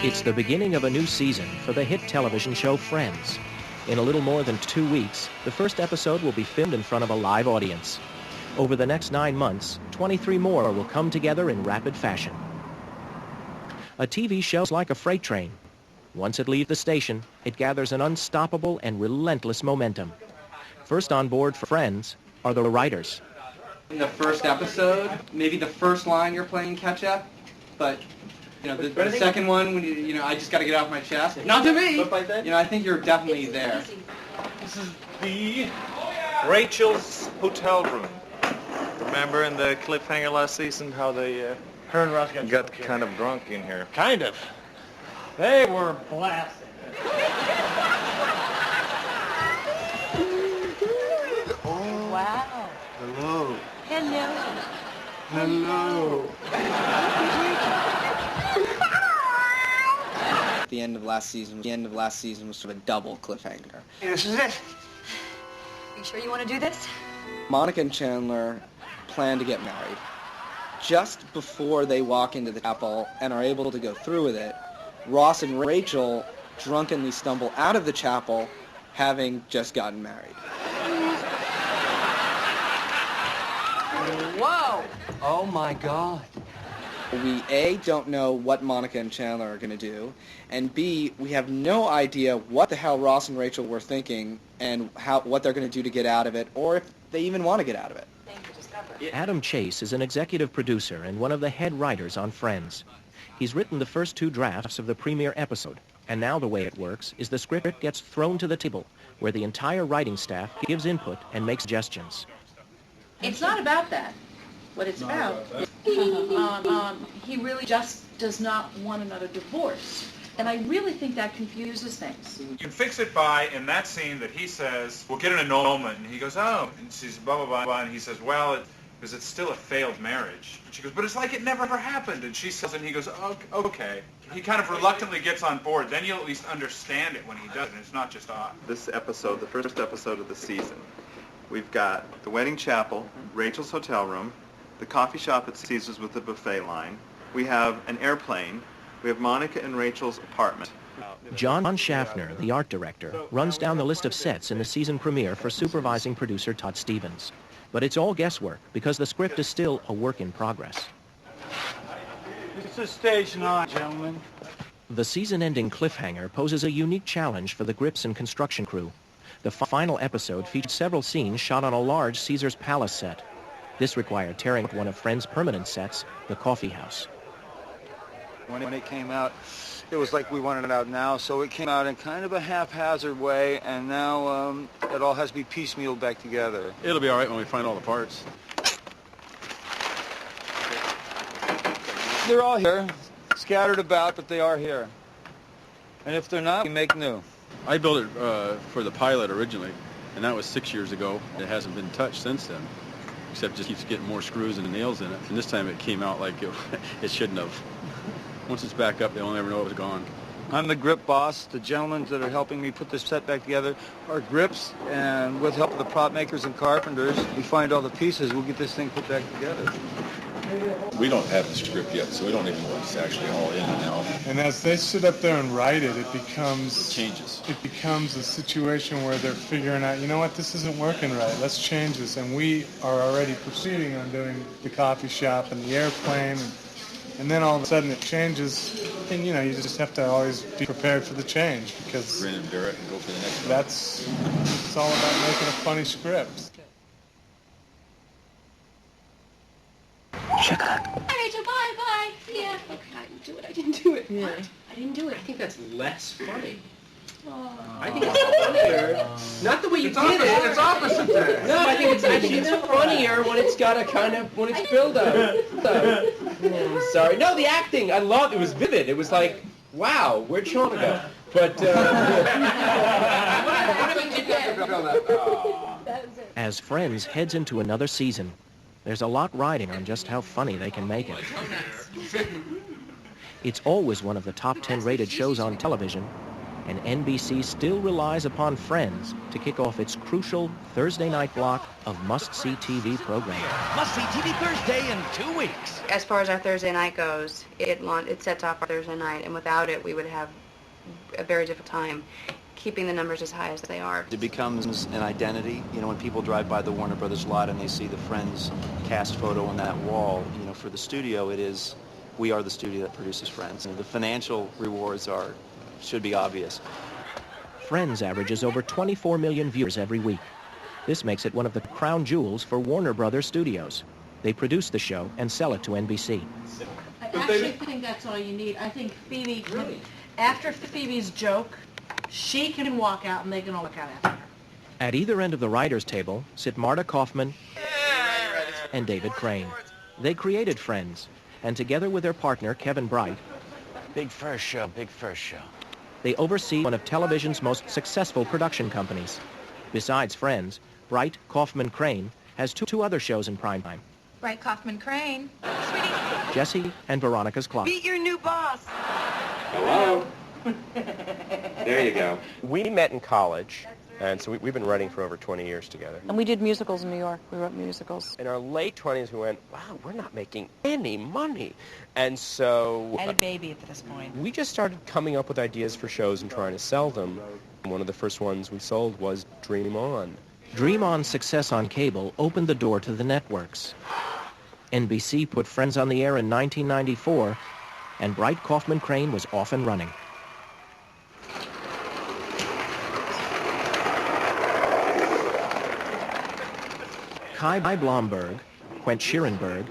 It's the beginning of a new season for the hit television show Friends. In a little more than 2 weeks, the first episode will be filmed in front of a live audience. Over the next 9 months, 23 more will come together in rapid fashion. A TV show is like a freight train. Once it leaves the station, it gathers an unstoppable and relentless momentum. First on board for Friends are the writers. In the first episode, maybe the first line you're playing catch-up, but the second one, when I just got to get off my chest. Not to me. I think you're definitely there. This is the Rachel's hotel room. Remember in the cliffhanger last season how they her and Ross got kind of drunk in here? Kind of. They were blasted. Oh. Wow. Hello. Hello. Hello. The end of last season was sort of a double cliffhanger. This is it. Are you sure you want to do this? Monica and Chandler plan to get married. Just before they walk into the chapel and are able to go through with it, Ross and Rachel drunkenly stumble out of the chapel, having just gotten married. Whoa! Oh my God. We, A, don't know what Monica and Chandler are going to do, and B, we have no idea what the hell Ross and Rachel were thinking and what they're going to do to get out of it, or if they even want to get out of it. Adam Chase is an executive producer and one of the head writers on Friends. He's written the first 2 drafts of the premiere episode, and now the way it works is the script gets thrown to the table, where the entire writing staff gives input and makes suggestions. It's not about that. What it's about, he really just does not want another divorce. And I really think that confuses things. You can fix it by, in that scene that he says, we'll get an annulment, and he goes, oh, and she's blah, blah, blah, blah, and he says, well, because it's still a failed marriage. And she goes, but it's like it never happened. And she says, and he goes, oh, okay. He kind of reluctantly gets on board. Then you'll at least understand it when he does it, and it's not just odd. This episode, the first episode of the season, we've got the wedding chapel, Rachel's hotel room, the coffee shop at Caesar's with the buffet line. We have an airplane. We have Monica and Rachel's apartment. John Schaffner, the art director, runs down the list of sets in the season premiere for supervising producer Todd Stevens. But it's all guesswork because the script is still a work in progress. This is stage 9, gentlemen. The season-ending cliffhanger poses a unique challenge for the grips and construction crew. The final episode featured several scenes shot on a large Caesar's Palace set. This required tearing up one of Friends' permanent sets, the coffee house. When it came out, it was like we wanted it out now, so it came out in kind of a haphazard way, and now it all has to be piecemealed back together. It'll be all right when we find all the parts. They're all here, scattered about, but they are here. And if they're not, we make new. I built it for the pilot originally, and that was 6 years ago. It hasn't been touched since then, except just keeps getting more screws and nails in it. And this time it came out like it shouldn't have. Once it's back up, they'll never know it was gone. I'm the grip boss. The gentlemen that are helping me put this set back together are grips, and with help of the prop makers and carpenters, we find all the pieces. We'll get this thing put back together. We don't have the script yet, so we don't even know what's actually all in and out. And as they sit up there and write it, it changes. It becomes a situation where they're figuring out, you know what, this isn't working right. Let's change this. And we are already proceeding on doing the coffee shop and the airplane, and then all of a sudden it changes. And you just have to always be prepared for the change because grin and bear it and go for the next one. It's all about making a funny script. Hi, Rachel, bye. Yeah. Okay, I didn't do it. Yeah. What? I didn't do it. I think that's less funny. Oh. I think it's funnier. Not the way you did it. It's opposite there. No, I think it's funnier when it's got when it's build up. Sorry. No, the acting. I loved it. It was vivid. It was like, wow, where'd Sean go? But As Friends heads into another season, there's a lot riding on just how funny they can make it. It's always one of the top 10 rated shows on television, and NBC still relies upon Friends to kick off its crucial Thursday night block of must-see TV programming. Must-see TV Thursday in 2 weeks. As far as our Thursday night goes, it sets off our Thursday night, and without it, we would have a very difficult time keeping the numbers as high as they are. It becomes an identity. You know, when people drive by the Warner Brothers lot and they see the Friends cast photo on that wall, you know, for the studio, we are the studio that produces Friends. And the financial rewards should be obvious. Friends averages over 24 million viewers every week. This makes it one of the crown jewels for Warner Brothers Studios. They produce the show and sell it to NBC. I actually think that's all you need. I think Phoebe, after Phoebe's joke, she can walk out and they can all look out after her. At either end of the writers' table sit Marta Kaufman and David Crane. They created Friends, and together with their partner, Kevin Bright, Big first show. they oversee one of television's most successful production companies. Besides Friends, Bright, Kaufman, Crane has two other shows in primetime. Right, Kaufman Crane. Sweetie. Jesse and Veronica's Clock. Beat your new boss. Hello. There you go. We met in college, and so we've been writing for over 20 years together. And we did musicals in New York. We wrote musicals. In our late 20s, we went, wow, we're not making any money. And so I had a baby at this point. we just started coming up with ideas for shows and trying to sell them. One of the first ones we sold was Dream On. Dream On's success on cable opened the door to the networks. NBC put Friends on the air in 1994, and Bright Kaufman Crane was off and running. Kai Blomberg, Quent Schierenberg,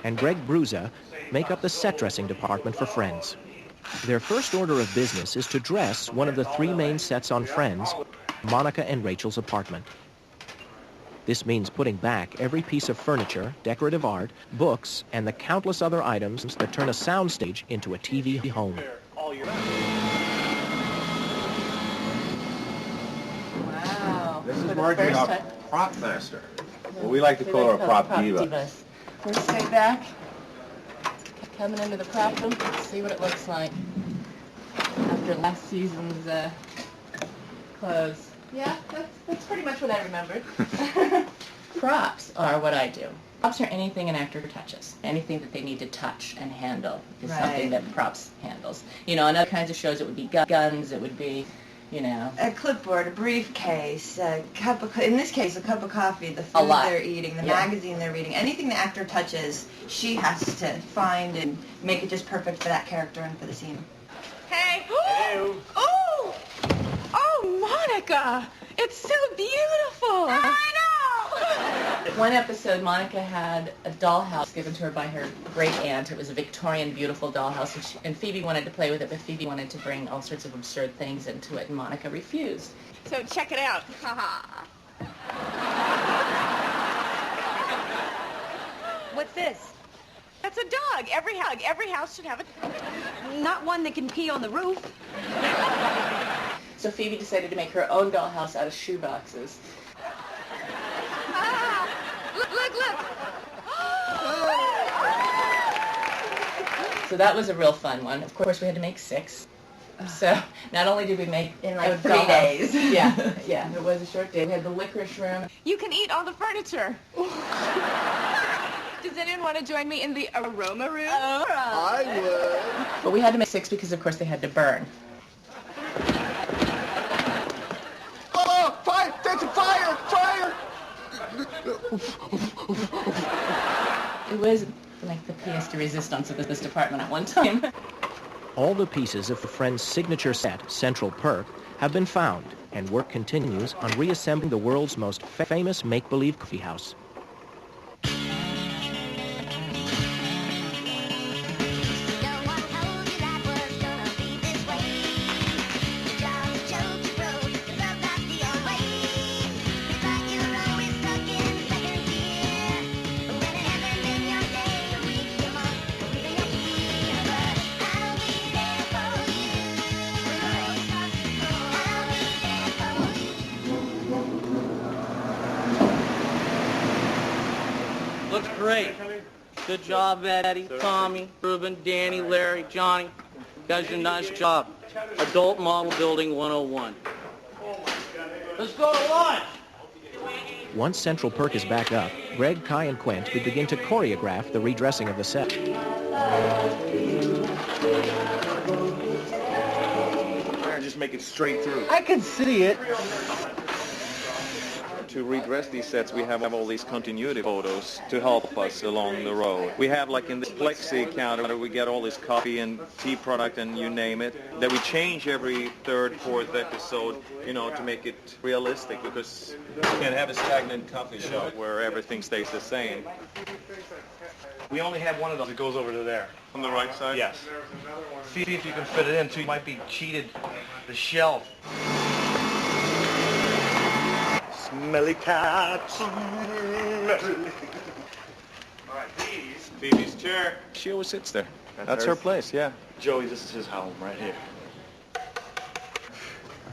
and Greg Bruza make up the set dressing department for Friends. Their first order of business is to dress one of the three main sets on Friends, Monica and Rachel's apartment. This means putting back every piece of furniture, decorative art, books, and the countless other items that turn a soundstage into a TV home. Wow. This is Margie, our prop master. Well, we like to call her a prop diva. We'll stay back, coming into the prop room, see what it looks like after last season's clothes. Yeah, that's pretty much what I remembered. Props are what I do. Props are anything an actor touches. Anything that they need to touch and handle is something that props handles. You know, in other kinds of shows it would be guns, it would be, you know. A clipboard, a briefcase, a cup of, in this case, a cup of coffee, the food they're eating, the magazine they're reading. Anything the actor touches, she has to find and make it just perfect for that character and for the scene. Hey. Hello. Oh! Oh, Monica! It's so beautiful! I know! One episode, Monica had a dollhouse given to her by her great aunt. It was a Victorian, beautiful dollhouse, and Phoebe wanted to play with it, but Phoebe wanted to bring all sorts of absurd things into it, and Monica refused. So check it out. What's this? That's a dog. Every house should have it. Not one that can pee on the roof. So Phoebe decided to make her own dollhouse out of shoe boxes. Look! So that was a real fun one. Of course, we had to make 6. So not only did we make in like 3 days. Yeah, it was a short day. We had the licorice room. You can eat all the furniture. Does anyone want to join me in the aroma room? I would. But we had to make 6 because, of course, they had to burn. Oh, fire! That's a fire! Fire! It was like the pièce de résistance of this department at one time. All the pieces of the Friends' signature set, Central Perk, have been found, and work continues on reassembling the world's most famous make-believe coffee house. Looks great. Good job, Eddie, Tommy, Ruben, Danny, Larry, Johnny. You guys did a nice job. Adult Model Building 101. Let's go to lunch. Once Central Perk is back up, Greg, Kai, and Quint would begin to choreograph the redressing of the set. Just make it straight through. I can see it. To redress these sets, we have all these continuity photos to help us along the road. We have, like in this plexi counter, we get all this coffee and tea product and you name it, that we change every third, fourth episode, you know, to make it realistic, because you can't have a stagnant coffee shop where everything stays the same. We only have one of those that goes over to there. On the right side? Yes. See if you can fit it in, so you might be cheated the shelf. Smelly cat. All right, Phoebe's chair. She always sits there. That's her place, yeah. Joey, this is his home right here.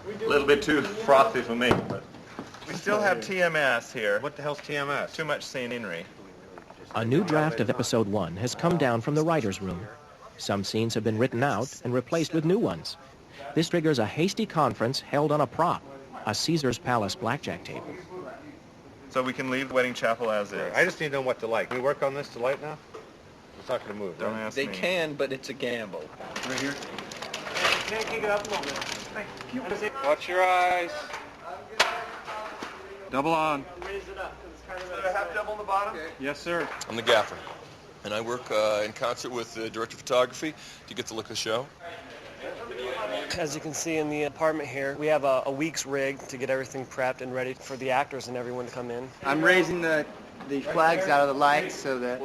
A little bit too frothy for me, but we still have TMS here. What the hell's TMS? Too much scenery. A new draft of episode 1 has come down from the writer's room. Some scenes have been written out and replaced with new ones. This triggers a hasty conference held on a prop, a Caesar's Palace blackjack table. So we can leave the wedding chapel as is. I just need to know what to light. Can we work on this to light now? It's not going to move. Don't ask They me. can, but it's a gamble. Right here? Can you kick it up a little bit? Watch your eyes. Double on. Raise it up, because it's kind of Do I have double on the bottom? Yes, sir. I'm the gaffer, and I work in concert with the director of photography to get the look of the show. As you can see in the apartment here, we have a week's rig to get everything prepped and ready for the actors and everyone to come in. I'm raising the flags out of the lights so that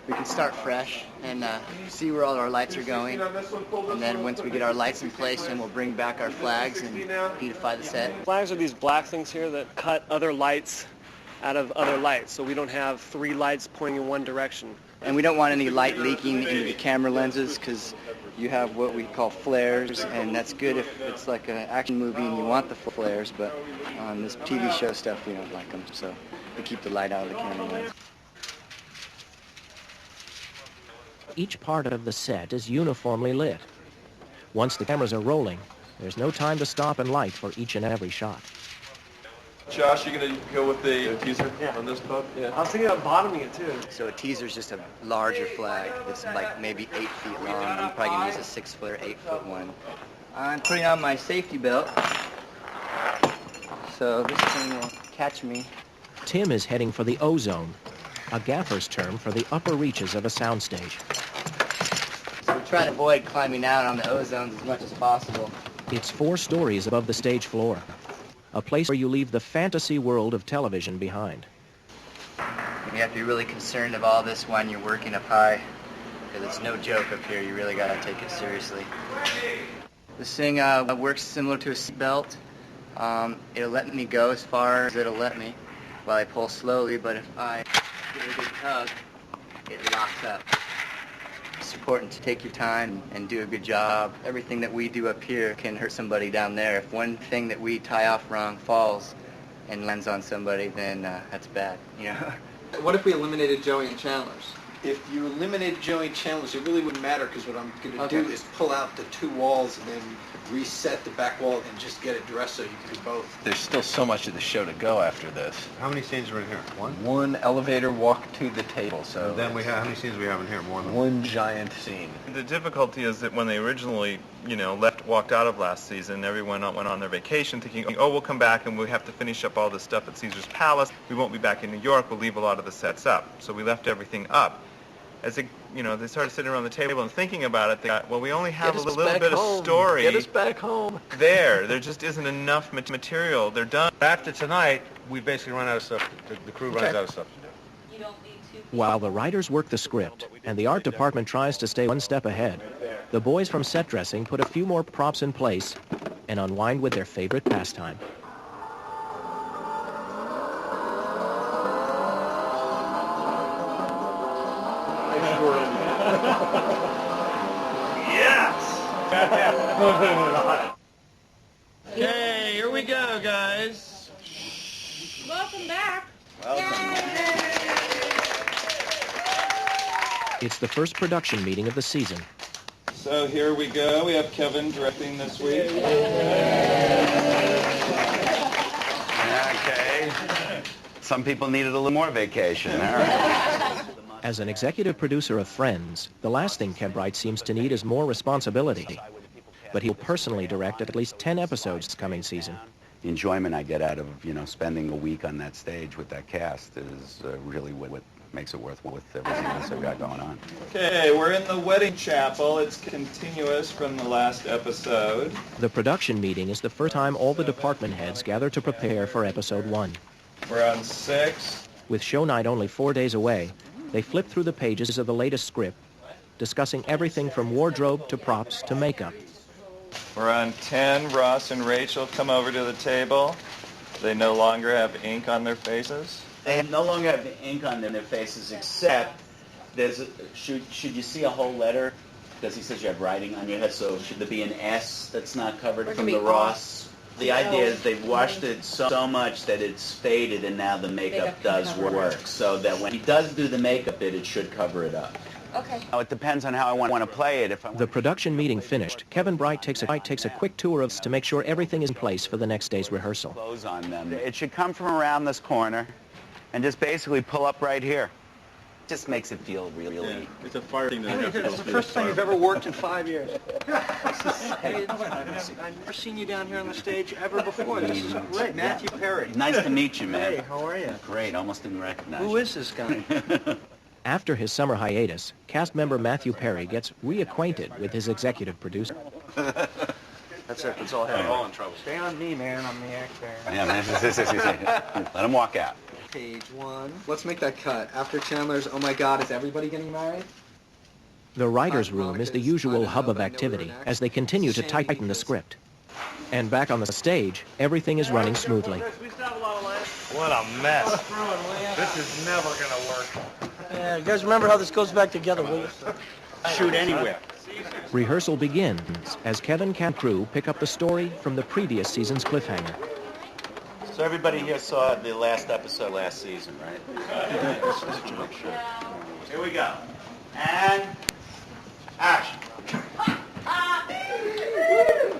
we can start fresh and see where all our lights are going. And then once we get our lights in place, then we'll bring back our flags and beautify the set. Flags are these black things here that cut other lights out of other lights, so we don't have 3 lights pointing in one direction. And we don't want any light leaking into the camera lenses because you have what we call flares, and that's good if it's like an action movie and you want the flares, but on this TV show stuff we don't like them, so we keep the light out of the camera lens. Each part of the set is uniformly lit. Once the cameras are rolling, there's no time to stop and light for each and every shot. Josh, you gonna go with the teaser on this pub? Yeah. I was thinking about bottoming it too. So a teaser is just a larger flag. It's like maybe 8 feet long. I'm probably gonna use a 6-foot or 8-foot one. I'm putting on my safety belt, so this thing will catch me. Tim is heading for the ozone, a gaffer's term for the upper reaches of a soundstage. So we're trying to avoid climbing out on the ozones as much as possible. It's 4 stories above the stage floor, a place where you leave the fantasy world of television behind. You have to be really concerned of all this when you're working up high, because it's no joke up here. You really got to take it seriously. This thing works similar to a seatbelt. It'll let me go as far as it'll let me while I pull slowly, but if I give it a big tug, it locks up. It's important to take your time and do a good job. Everything that we do up here can hurt somebody down there. If one thing that we tie off wrong falls and lands on somebody, then that's bad, you know? What if we eliminated Joey and Chandler's? If you eliminated Joey Chandler's, it really wouldn't matter, because what I'm going to do is pull out the 2 walls and then reset the back wall and just get it dressed so you can do both. There's still so much of the show to go after this. How many scenes are in here? One elevator walk to the table. So then we have, how many scenes do we have in here? More than one giant scene. The difficulty is that when they originally, walked out of last season, everyone went on their vacation thinking, oh, we'll come back and we'll have to finish up all this stuff at Caesar's Palace. We won't be back in New York. We'll leave a lot of the sets up. So we left everything up. As they started sitting around the table and thinking about it, they thought, well, we only have a little bit of story. Get us back home. There just isn't enough material. They're done. After tonight, we basically run out of stuff. The crew runs out of stuff to do. While the writers work the script and the art department tries to stay one step ahead, the boys from set dressing put a few more props in place and unwind with their favorite pastime. Okay, here we go, guys. Welcome back. It's the first production meeting of the season. So here we go. We have Kevin directing this week. Okay. Some people needed a little more vacation. All right. As an executive producer of Friends, the last thing Kev Wright seems to need is more responsibility. But he'll personally direct at least 10 episodes this coming season. The enjoyment I get out of, spending a week on that stage with that cast is really what makes it worth with everything else I've got going on. Okay, we're in the wedding chapel. It's continuous from the last episode. The production meeting is the first time all the department heads gather to prepare for episode 1. We're on 6. With show night only 4 days away, they flip through the pages of the latest script, discussing everything from wardrobe to props to makeup. We're on 10. Ross and Rachel come over to the table. They no longer have ink on their faces. They no longer have the ink on their faces, except should you see a whole letter? Because he says you have writing on your head, so should there be an S that's not covered from the Ross? The idea is they've washed it so much that it's faded, and now the makeup does work. So that when he does do the makeup it should cover it up. Okay. Now, it depends on how I want to play it. The production meeting finished, Kevin Bright takes a quick tour of to make sure everything is in place for the next day's rehearsal. Close on them. It should come from around this corner and just basically pull up right here. Just makes it feel really... It's a fire thing. It's the first time you've ever worked in 5 years. I've never seen you down here on the stage ever before. This is great. Matthew Perry. Nice to meet you, man. Hey, how are you? Great. Almost didn't recognize you. Who is this guy? After his summer hiatus, cast member Matthew Perry gets reacquainted with his executive producer. That's it. That's all I have. All in trouble. Stay on me, man. I'm the actor. Yeah, man. Let him walk out. Page 1. Let's make that cut. After Chandler's, oh my God, is everybody getting married? The writer's room is the usual hub of activity as they continue to tighten the script. And back on the stage, everything is running smoothly. What a mess. This is never going to work. Yeah, you guys remember how this goes back together, will you? Shoot anywhere. Rehearsal begins as Kevin and crew pick up the story from the previous season's cliffhanger. So everybody here saw the last episode last season, right? Here we go. And action.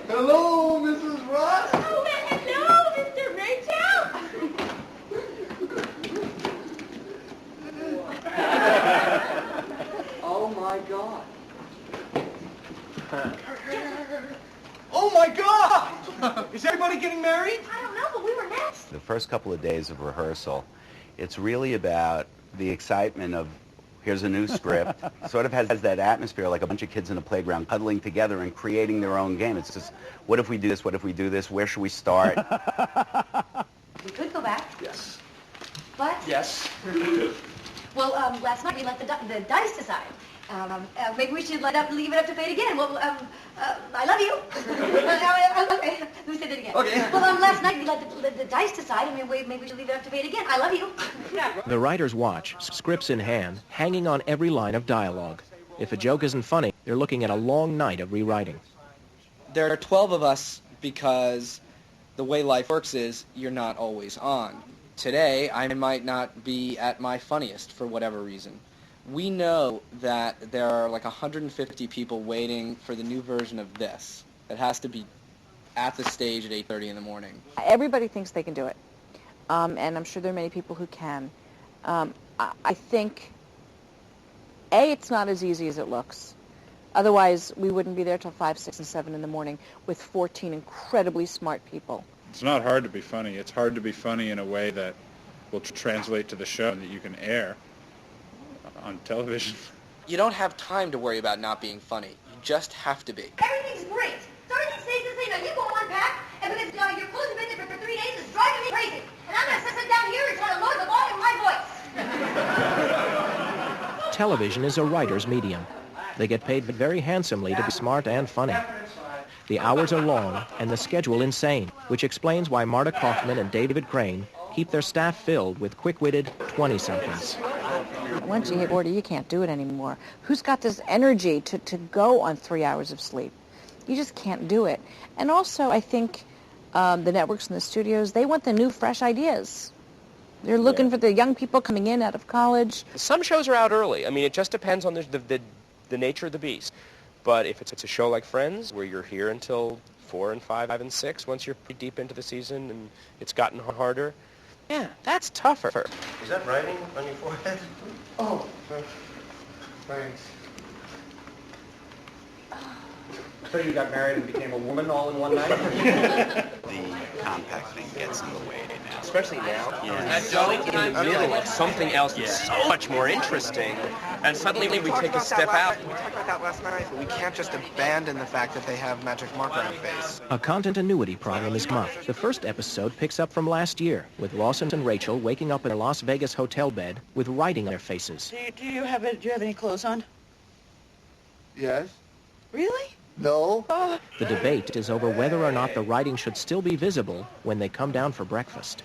Hello, Mrs. Ross. Oh, hello, Mr. Rachel. Oh my God. Oh my God! Is everybody getting married? I don't know, but we were next. The first couple of days of rehearsal, it's really about the excitement of here's a new script. Sort of has that atmosphere like a bunch of kids in a playground huddling together and creating their own game. It's just, what if we do this? What if we do this? Where should we start? We could go back. Yes. But? Yes. Well, last night we let the dice decide. Maybe we should leave it up to fate again. Well, I love you. Okay, let me say that again. Okay. Well, last night we let the dice decide. I mean, maybe we should leave it up to fate again. I love you. The writers watch, scripts in hand, hanging on every line of dialogue. If a joke isn't funny, they're looking at a long night of rewriting. There are 12 of us because the way life works is you're not always on. Today, I might not be at my funniest for whatever reason. We know that there are like 150 people waiting for the new version of this. It has to be at the stage at 8:30 in the morning. Everybody thinks they can do it, and I'm sure there are many people who can. I think, A, it's not as easy as it looks. Otherwise, we wouldn't be there till 5, 6, and 7 in the morning with 14 incredibly smart people. It's not hard to be funny. It's hard to be funny in a way that will translate to the show and that you can air on television. You don't have time to worry about not being funny. You just have to be. Everything's great. So everything stays the same. Now you go on back, and because your clothes have been there for 3 days, it's driving me crazy. And I'm going to sit down here and try to lower the volume of my voice. Television is a writer's medium. They get paid very handsomely to be smart and funny. The hours are long and the schedule insane, which explains why Marta Kaufman and David Crane keep their staff filled with quick-witted 20-somethings. Once you hit 40, you can't do it anymore. Who's got this energy to go on 3 hours of sleep? You just can't do it. And also, I think the networks and the studios, they want the new, fresh ideas. They're looking for the young people coming in out of college. Some shows are out early. I mean, it just depends on the nature of the beast. But if it's a show like Friends, where you're here until 4 and 5 and 6, once you're pretty deep into the season and it's gotten harder, yeah, that's tougher. Is that writing on your forehead? Oh, thanks. So you got married and became a woman all in one night? The compact thing gets in the way now. Especially now. Yeah. So in the middle of something else that's so much more interesting, and suddenly we take a step out. We talked about that last night. We can't just abandon the fact that they have magic marker on face. A continuity problem is come up. The first episode picks up from last year, with Ross and Rachel waking up in their Las Vegas hotel bed with writing on their faces. Do you have any clothes on? Yes? Really? No. The debate is over whether or not the writing should still be visible when they come down for breakfast.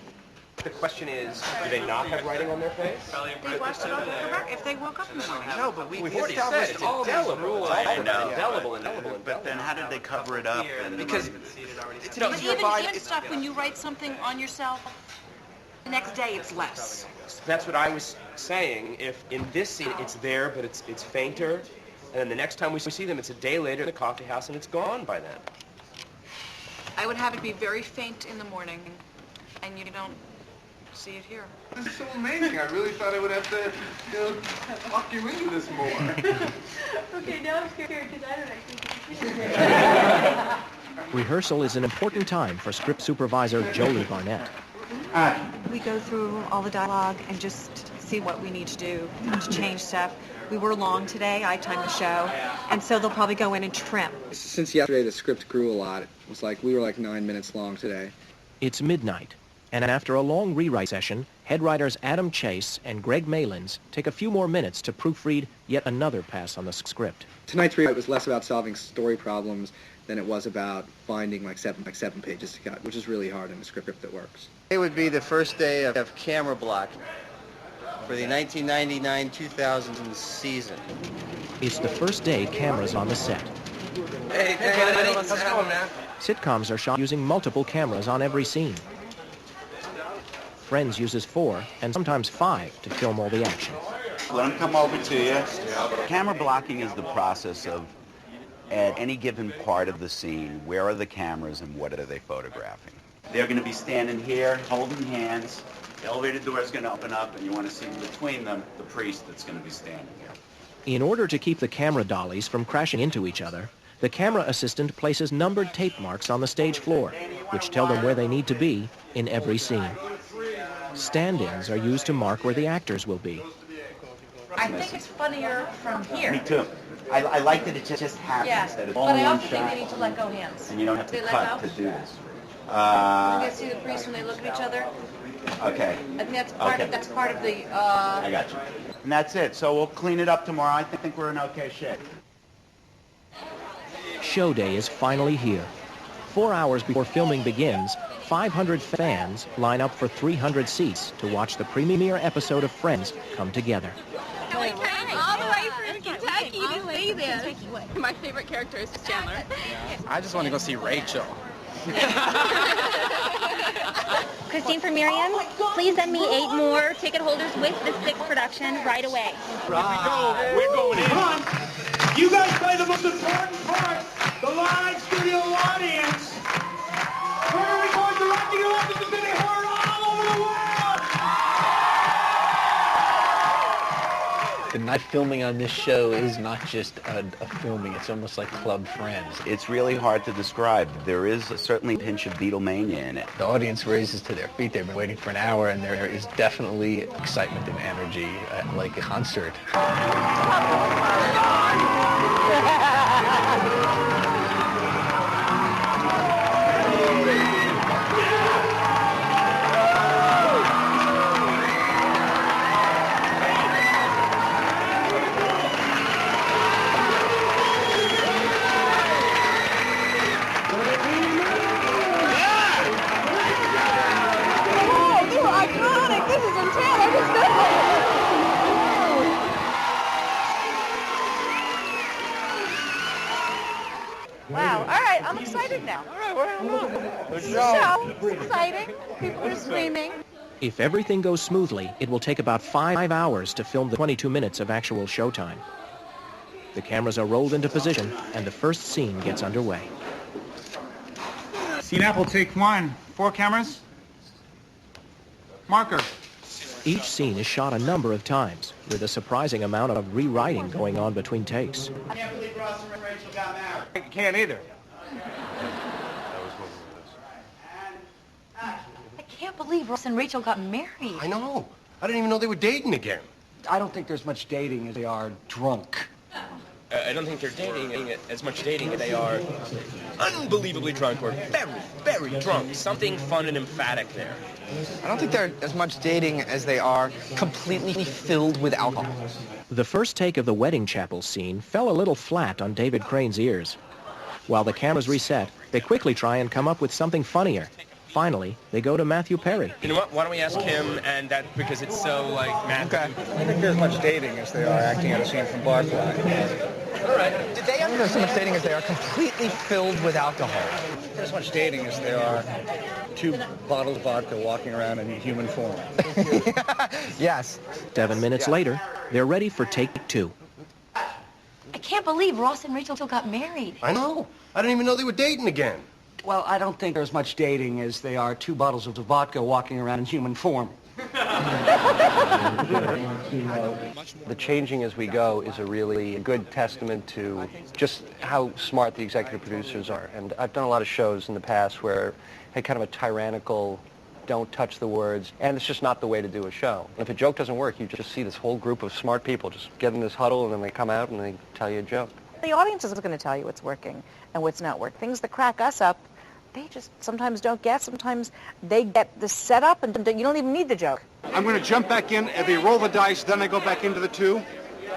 The question is, do they not have writing on their face? They watched it on if they woke up in the morning. No, but we've already said it's indelible. I know. Indelible. But then how did they cover it up? Because But even stuff, when you write something on yourself, the next day it's less. That's what I was saying. If in this scene it's there, but it's fainter, and then the next time we see them, it's a day later in the coffee house, and it's gone by then. I would have it be very faint in the morning, and you don't see it here. This is so amazing. I really thought I would have to, walk you into this more. Okay, now I'm scared because I don't actually. Rehearsal is an important time for script supervisor Jolie Barnett. We go through all the dialogue and just see what we need to do to change stuff. We were long today. I timed the show, and so they'll probably go in and trim. Since yesterday, the script grew a lot. It was like we were like 9 minutes long today. It's midnight, and after a long rewrite session, head writers Adam Chase and Greg Malins take a few more minutes to proofread yet another pass on the script. Tonight's rewrite was less about solving story problems than it was about finding like seven pages to cut, which is really hard in a script that works. It would be the first day of camera block for the 1999-2000 season. It's the first day cameras on the set. Hey, buddy. How's it going, man? Sitcoms are shot using multiple cameras on every scene. Friends uses 4 and sometimes 5 to film all the action. Let them come over to you. Camera blocking is the process of, at any given part of the scene, where are the cameras and what are they photographing? They're going to be standing here, holding hands. The elevator door is going to open up, and you want to see between them the priest that's going to be standing here. In order to keep the camera dollies from crashing into each other, the camera assistant places numbered tape marks on the stage floor, which tell them where they need to be in every scene. Stand-ins are used to mark where the actors will be. I think it's funnier from here. Me too. I like that it just happens, Yeah, that it's all but in I one also think shot, they need to let go hands. and you don't have to They let cut go? to do this. You guys see the priests when they look at each other? Okay. I think that's part of the. I got you. And that's it. So we'll clean it up tomorrow. I think we're in okay shape. Show day is finally here. 4 hours before filming begins, 500 fans line up for 300 seats to watch the premiere episode of Friends come together. We came all the way from Kentucky to see this. My favorite character is Chandler. I just want to go see Rachel. Christine for Miriam, please send me 8 more ticket holders with the 6th production right away. Here we go. We're going in. Come on. You guys play the most important part, the live studio audience. Where are we going directing you up? This is going to be heard all over the world. The night filming on this show is not just a filming, it's almost like Club Friends. It's really hard to describe. There is certainly a pinch of Beatlemania in it. The audience raises to their feet. They've been waiting for an hour, and there is definitely excitement and energy, like a concert. Wow. All right, I'm excited now. All right, so exciting. People are screaming. If everything goes smoothly, it will take about 5 hours to film the 22 minutes of actual showtime. The cameras are rolled into position, and the first scene gets underway. Scene Apple, take one. 4 cameras. Marker. Each scene is shot a number of times, with a surprising amount of rewriting going on between takes. I can't believe Ross and Rachel got married. I can't either. I can't believe Ross and Rachel got married. I know. I didn't even know they were dating again. I don't think there's much dating as they are drunk. I don't think they're dating as much dating as they are unbelievably drunk or very, very drunk. Something fun and emphatic there. I don't think they're as much dating as they are completely filled with alcohol. The first take of the wedding chapel scene fell a little flat on David Crane's ears. While the cameras reset, they quickly try and come up with something funnier. Finally, they go to Matthew Perry. You know what? Why don't we ask him, and that because it's so like Matthew. Okay. I don't think there's much dating as they are acting out a scene from Barfly. All right. Did they have so much dating as they are completely filled with alcohol? There's much dating as they are 2 bottles of vodka walking around in human form. Yes. 7 minutes later, they're ready for take 2. I can't believe Ross and Rachel got married. I know. I didn't even know they were dating again. Well, I don't think there's much dating as they are 2 bottles of vodka walking around in human form. The changing as we go is a really good testament to just how smart the executive producers are. And I've done a lot of shows in the past where had kind of a tyrannical, don't touch the words, and it's just not the way to do a show. And if a joke doesn't work, you just see this whole group of smart people just get in this huddle, and then they come out and they tell you a joke. The audience is going to tell you what's working and what's not working. Things that crack us up, they just sometimes don't get. Sometimes they get the setup and you don't even need the joke. I'm going to jump back in, and they roll the dice, then I go back into the 2.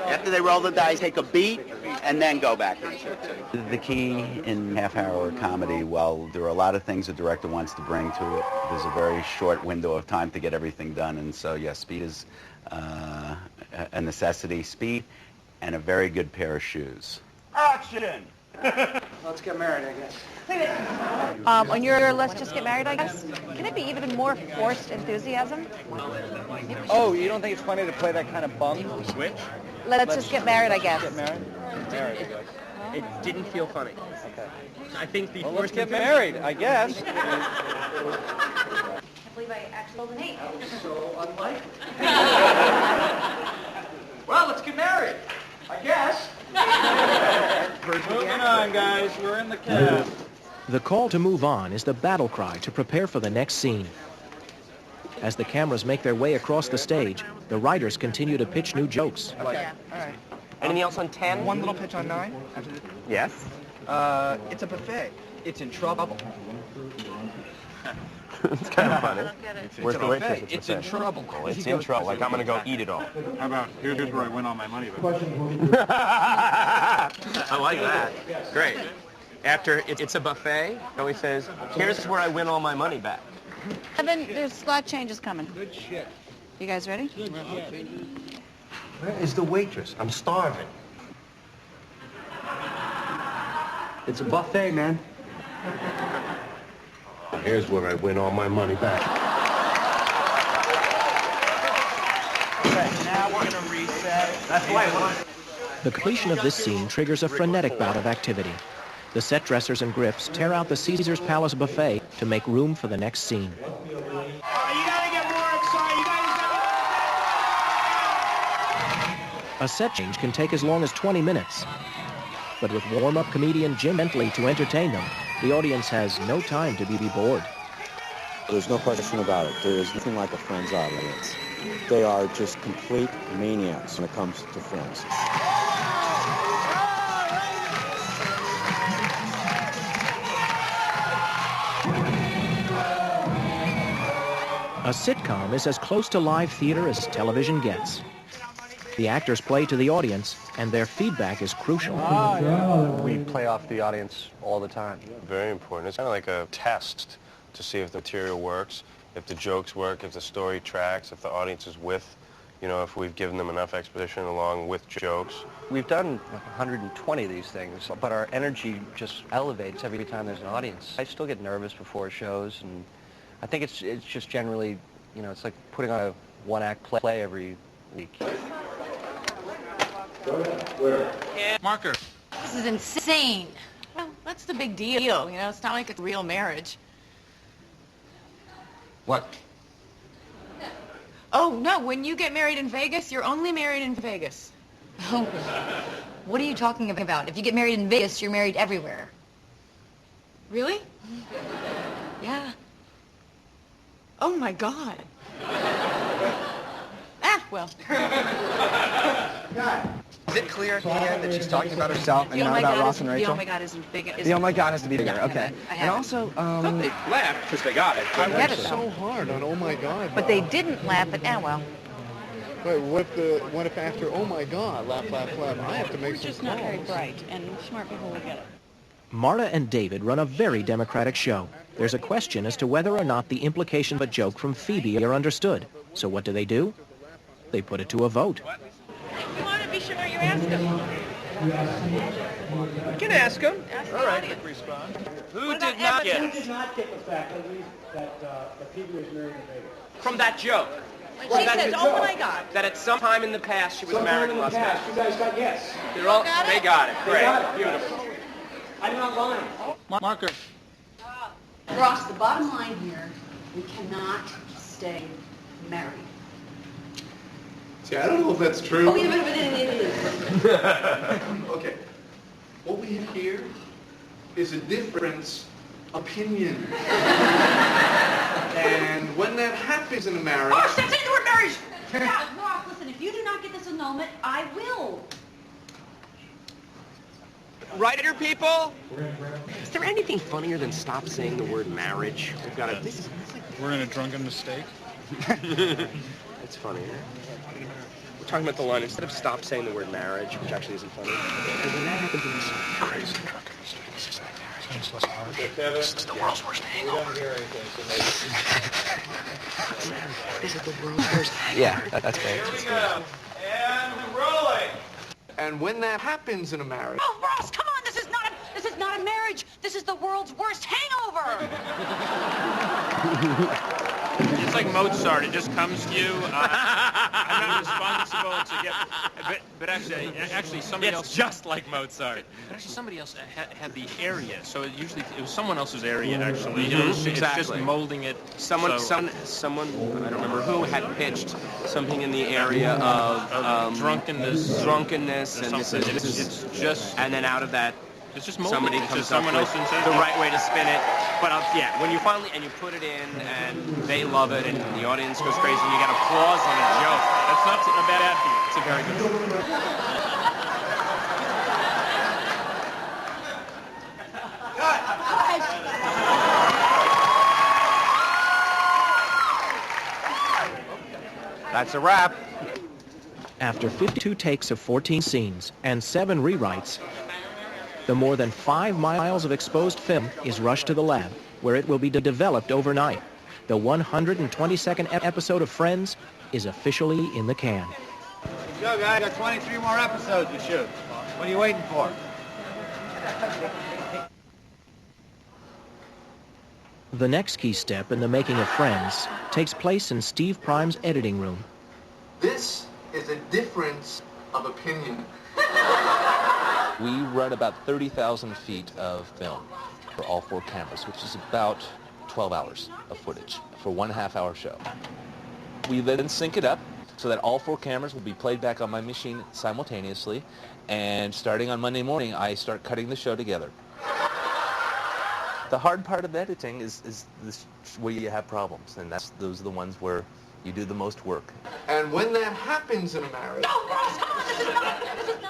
After they roll the dice, take a beat, and then go back into it. The key in half-hour comedy, while there are a lot of things a director wants to bring to it, there's a very short window of time to get everything done. And so, yes, speed is a necessity. Speed and a very good pair of shoes. Action! Let's get married, I guess. Wait a minute. On your let's just get married, I guess, can it be even more forced enthusiasm? Oh, you don't think it's funny to play that kind of bum switch? Let's just get married, I guess. Get married? Married, I guess. It didn't feel funny. Okay. I think the Well, let's get married, I guess. I can't believe I actually rolled an 8. So unlikely. Well, let's get married, I guess. Moving on, guys. We're in the cab. The call to move on is the battle cry to prepare for the next scene. As the cameras make their way across the stage, the writers continue to pitch new jokes. Okay. All right. Anything else on 10? One little pitch on 9. Yes. It's a buffet. It's in trouble. It's kind of funny. Where's the waitress? It's in trouble. Oh, it's in trouble. Like, I'm going to go eat it all. How about, here's where I win all my money. I like that. Great. After it's a buffet, he always says, here's where I win all my money back. Evan, there's slot changes coming. Good shit. You guys ready? Where is the waitress? I'm starving. It's a buffet, man. Here's where I win all my money back. Okay, now we're going to reset. That's why. The completion of this scene triggers a frenetic bout of activity. The set dressers and grips tear out the Caesar's Palace buffet to make room for the next scene. You gotta get more excited. You gotta A set change can take as long as 20 minutes. But with warm-up comedian Jim Bentley to entertain them, the audience has no time to be bored. There's no question about it. There is nothing like a Friends audience. They are just complete maniacs when it comes to Friends. A sitcom is as close to live theater as television gets. The actors play to the audience, and their feedback is crucial. We play off the audience all the time. Very important. It's kind of like a test to see if the material works, if the jokes work, if the story tracks, if the audience is with, if we've given them enough exposition along with jokes. We've done 120 of these things, but our energy just elevates every time there's an audience. I still get nervous before shows, and I think it's just generally, it's like putting on a one-act play every week. Marker. This is insane. Well, that's the big deal. You know, it's not like a real marriage. What? Oh, no, when you get married in Vegas, you're only married in Vegas. Oh, what are you talking about? If you get married in Vegas, you're married everywhere. Really? Yeah. Oh, my God. Well. Is it clear at the end that she's talking about herself and The oh not my about God Ross and Rachel? The oh my God isn't big. The oh my God has to be bigger. Okay. And also, They laughed because they got it. I get it, So hard on oh my God. But they didn't laugh at now. Well, Wait, what if after oh my God, laugh, laugh, laugh, I have to make some calls. bright, and smart people will get it. Marta and David run a very democratic show. There's a question as to whether or not the implication of a joke from Phoebe are understood. So what do? They put it to a vote. You want to be sure you ask them. You can ask them. All right. Who did not get Who it? did not get the fact that Phoebe was married in Vegas? From that joke. When she says, oh my God. That at some time in the past she was married in Las Vegas. You guys got yes. They got it. Great. Beautiful. I'm not lying. Marker. Ross, the bottom line here, we cannot stay married. See, I don't know if that's true. Oh, wait a minute. Okay. What we have here is a difference opinion. And when that happens in a marriage... Oh, stop saying the word marriage! Yeah, Ross, listen, if you do not get this annulment, I will. Writer people, is there anything funnier than stop saying the word marriage? We've got to... We're in a drunken mistake. It's funny, huh? We're talking about the line, instead of stop saying the word marriage, which actually isn't funny. And when that happens in this Crazy drunken mistake. This is like marriage. It's less harsh. This is the world's worst hangover. This is the world's worst hangover. Yeah, that's great. Here we go. And rolling. And when that happens in a marriage... Oh, Ross, come on, this is not a marriage. This is the world's worst hangover. It's like Mozart. It just comes to you. I'm not responsible to get... But actually somebody else... It's just like Mozart. But actually somebody else had the area. So it was someone else's area, actually. You know, it's just molding it. Someone, I don't remember who, had pitched something in the area of drunkenness, and this is it's just, and then out of that, it's just molding. somebody It's comes just up someone with else and says, the right way to spin it. But yeah, when you finally and you put it in and they love it and the audience goes crazy, and you got applause on a joke. That's not a bad ad for you. It's a very good one. That's a wrap. After 52 takes of 14 scenes and 7 rewrites, the more than 5 miles of exposed film is rushed to the lab, where it will be developed overnight. The 122nd episode of Friends is officially in the can. Go, guys. Got 23 more episodes to shoot. What are you waiting for? The next key step in the making of Friends takes place in Steve Prime's editing room. This is a difference of opinion. We run about 30,000 feet of film for all 4 cameras, which is about 12 hours of footage for 1.5 hour show. We then sync it up so that all 4 cameras will be played back on my machine simultaneously, and starting on Monday morning, I start cutting the show together. The hard part of editing is this, where you have problems, and those are the ones where you do the most work. And when that happens in a marriage... No, Ross, come on, this is not...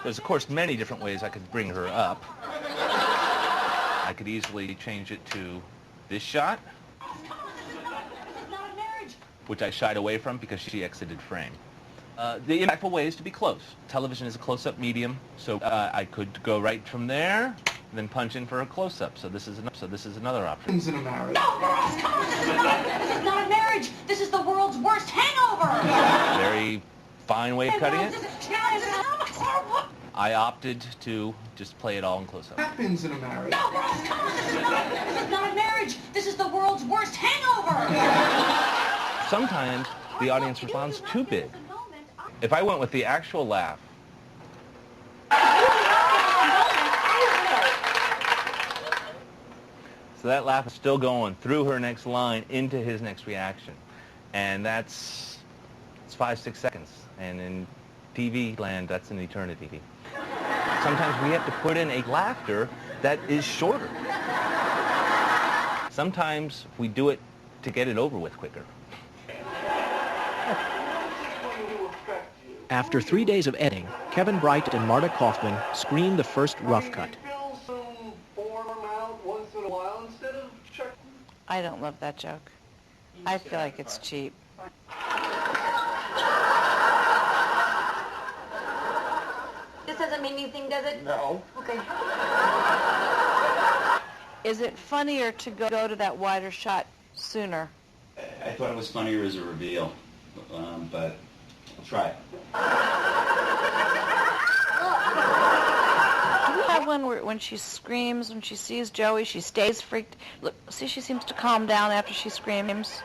There's, of course, many different ways I could bring her up. I could easily change it to this shot, which I shied away from because she exited frame. The impactful way is to be close. Television is a close-up medium, so I could go right from there, then punch in for a close-up. So this is another option. In a marriage. No, Ross, come on, this is not a marriage. This is the world's worst hangover. Very fine way of cutting it. I opted to just play it all in close-up. Happens in a marriage. No, Ross, come on, this is not a marriage. This is the world's worst hangover. Sometimes the audience responds too big. If I went with the actual laugh, So that laugh is still going through her next line into his next reaction. And it's 5-6 seconds. And in TV land, that's an eternity. Sometimes we have to put in a laughter that is shorter. Sometimes we do it to get it over with quicker. After 3 days of editing, Kevin Bright and Marta Kaufman screened the first rough cut. I don't love that joke. I feel like it's cheap. This doesn't mean anything, does it? No. Okay. Is it funnier to go to that wider shot sooner? I thought it was funnier as a reveal, but I'll try it. Do you have one where when she screams, when she sees Joey, she stays freaked? Look, see, she seems to calm down after she screams.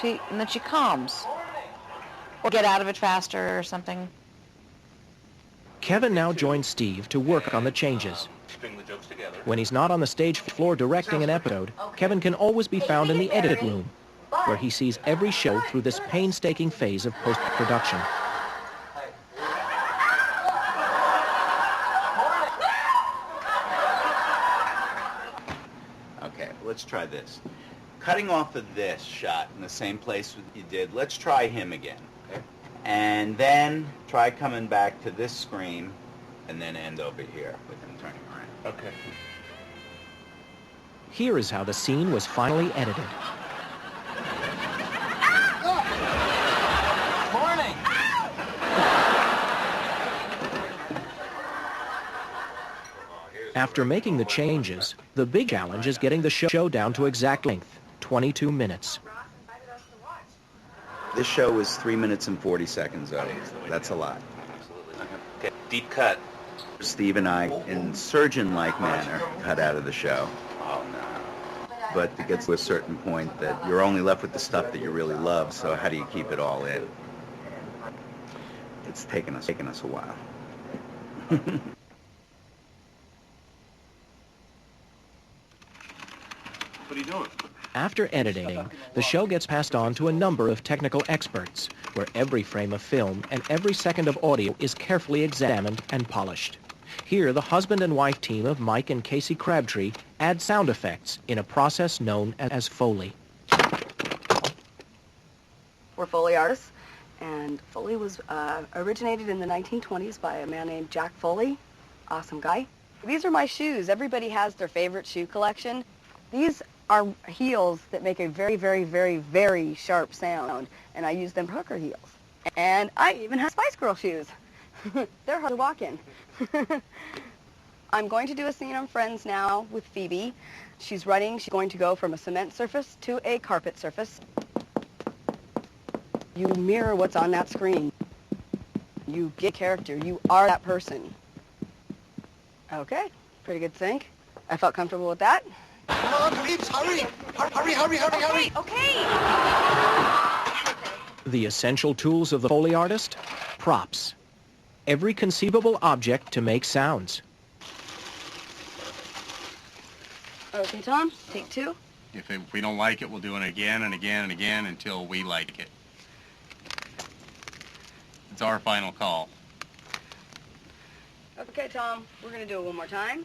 And then she calms. Or get out of it faster or something. Kevin now joins Steve to work on the changes. String the jokes together. When he's not on the stage floor directing an episode, Kevin can always be found in the edit room, where he sees every show through this painstaking phase of post-production. Okay, let's try this. Cutting off of this shot in the same place you did, let's try him again. Okay. And then try coming back to this screen and then end over here with him turning around. Okay. Here is how the scene was finally edited. Morning! After making the changes, the big challenge is getting the show down to exact length, 22 minutes. This show is 3 minutes and 40 seconds, though. That's a lot. Okay, deep cut. Steve and I, in surgeon-like manner, cut out of the show. Oh, no. But it gets to a certain point that you're only left with the stuff that you really love, so how do you keep it all in? It's taken us a while. What are you doing? After editing, the show gets passed on to a number of technical experts, where every frame of film and every second of audio is carefully examined and polished. Here, the husband and wife team of Mike and Casey Crabtree add sound effects in a process known as Foley. We're Foley artists, and Foley was originated in the 1920s by a man named Jack Foley. Awesome guy. These are my shoes. Everybody has their favorite shoe collection. These are heels that make a very, very, very, very sharp sound, and I use them for hooker heels. And I even have Spice Girl shoes. They're hard to walk in. I'm going to do a scene on Friends now with Phoebe. She's going to go from a cement surface to a carpet surface. You mirror what's on that screen. You get character. You are that person. Okay, pretty good sync. I felt comfortable with that. Come on, please, hurry! Hurry, hurry, hurry, hurry! Okay. The essential tools of the Foley artist? Props. Every conceivable object to make sounds. Okay, Tom, take two. If we don't like it, we'll do it again and again and again until we like it. It's our final call. Okay, Tom, we're going to do it one more time.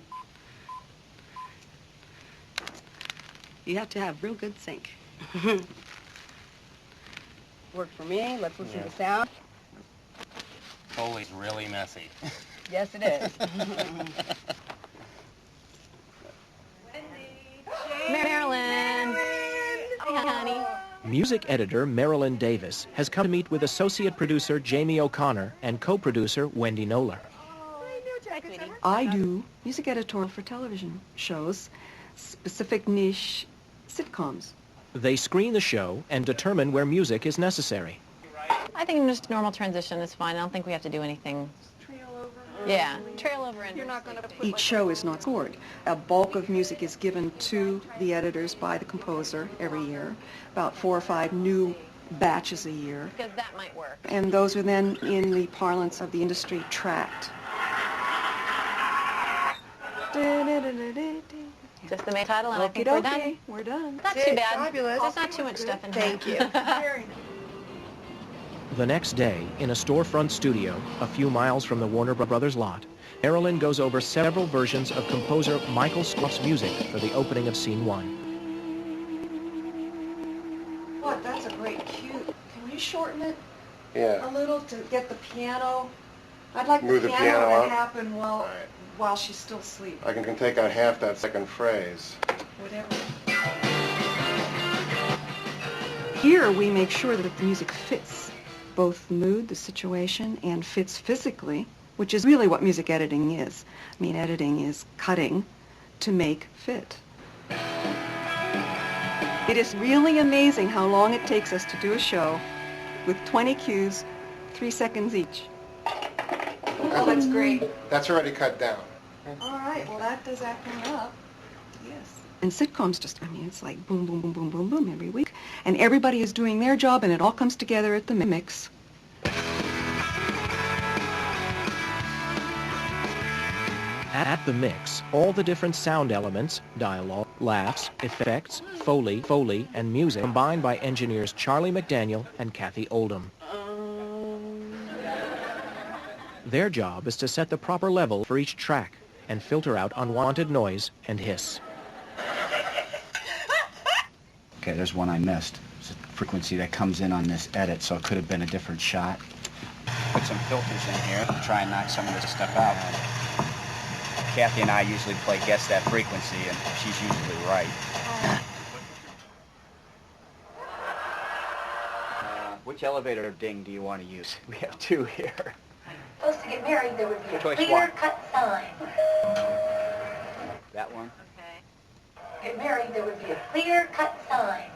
You have to have real good sync. Work for me. Let's listen to the sound. Foley's really messy. Yes, it is. Marilyn. Hi, honey. Music editor Marilyn Davis has come to meet with associate producer Jamie O'Connor and co-producer Wendy Knoller. I do music editorial for television shows, specific niche sitcoms. They screen the show and determine where music is necessary. I think just normal transition is fine. I don't think we have to do anything. Trail over. Yeah, trail over. And you're not going to. Each show is not scored. A bulk of music is given to the editors by the composer every year, about 4 or 5 new batches a year. Because that might work. And those are then, in the parlance of the industry, tracked. Just the main title, and I think we're done. We're done. Not too bad. Fabulous. There's not too much stuff in here. Thank you. The next day, in a storefront studio a few miles from the Warner Brothers lot, Marilyn goes over several versions of composer Michael Scott's music for the opening of Scene 1. What? That's a great cue. Can you shorten it Yeah. a little to get the piano? I'd like Move the the piano piano to up? happen while she's still asleep. I can take out half that second phrase. Whatever. Here we make sure that the music fits both the mood, the situation, and fits physically, which is really what music editing is. I mean, editing is cutting to make fit. It is really amazing how long it takes us to do a show with 20 cues, 3 seconds each. Oh, that's great. That's already cut down. All right, well, that does that come up. Yes. And sitcoms just, I mean, it's like boom, boom, boom, boom, boom, boom every week. And everybody is doing their job, and it all comes together at the mix. At the mix, all the different sound elements, dialogue, laughs, effects, Foley, and music combined by engineers Charlie McDaniel and Kathy Oldham. Their job is to set the proper level for each track and filter out unwanted noise and hiss. Okay, there's one I missed. It's a frequency that comes in on this edit, so it could have been a different shot. Put some filters in here to try and knock some of this stuff out. Kathy and I usually play guess that frequency, and she's usually right. Which elevator ding do you want to use? We have two here. Supposed to get married, there would be a Choice clear-cut sign. That one? Get married, there would be a clear-cut sign.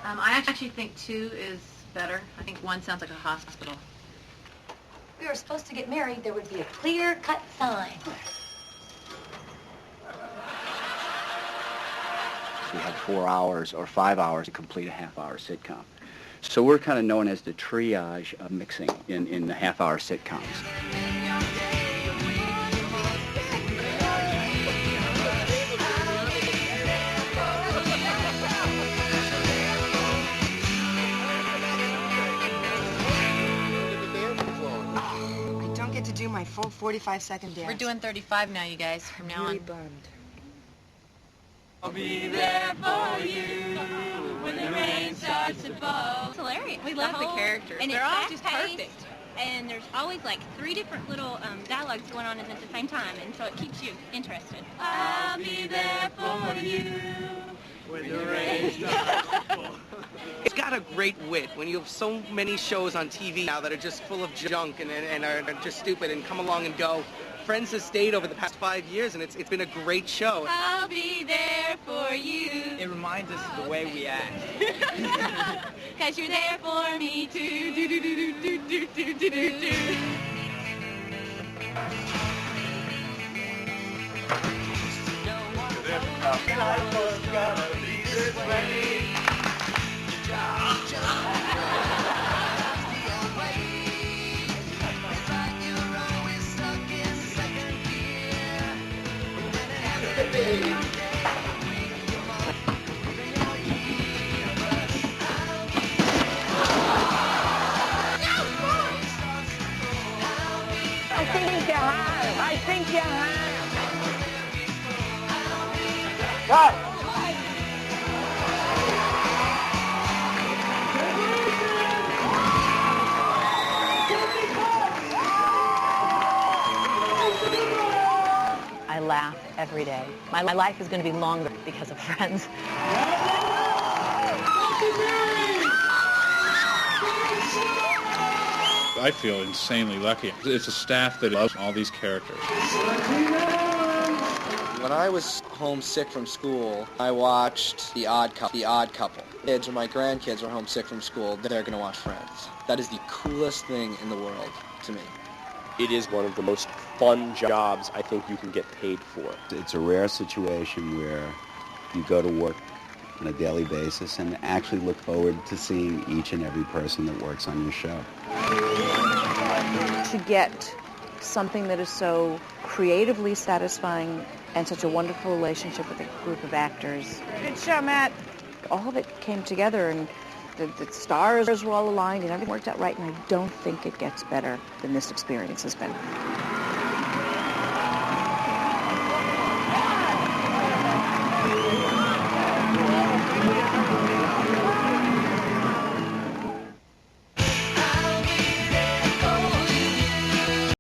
I actually think 2 is better. I think 1 sounds like a hospital. If we were supposed to get married, there would be a clear-cut sign. We have 4 hours or 5 hours to complete a half-hour sitcom. So we're kind of known as the triage of mixing in the half-hour sitcoms. I don't get to do my full 45-second dance. We're doing 35 now, you guys, from now on. Bummed. I'll be there for you when the rain starts to fall. It's hilarious. We love the characters. And They're it's all just fast-paced, perfect. And there's always like 3 different little dialogues going on at the same time, and so it keeps you interested. I'll be there for you when the rain starts to fall. It's got a great wit. When you have so many shows on TV now that are just full of junk and are just stupid and come along and go, Friends has stayed over the past 5 years, and it's been a great show. I'll be there for you. It reminds us of the way we act. 'Cause you're there for me too. Do do do do do do do do do do. I think you have. Cut. I laugh every day. My life is going to be longer because of Friends. I feel insanely lucky. It's a staff that loves all these characters. When I was homesick from school, I watched The Odd Couple. Kids or my grandkids are homesick from school, they're going to watch Friends. That is the coolest thing in the world to me. It is one of the most fun jobs I think you can get paid for. It's a rare situation where you go to work on a daily basis and actually look forward to seeing each and every person that works on your show. To get something that is so creatively satisfying and such a wonderful relationship with a group of actors. Good show, Matt. All of it came together, and the stars were all aligned, and everything worked out right, and I don't think it gets better than this experience has been.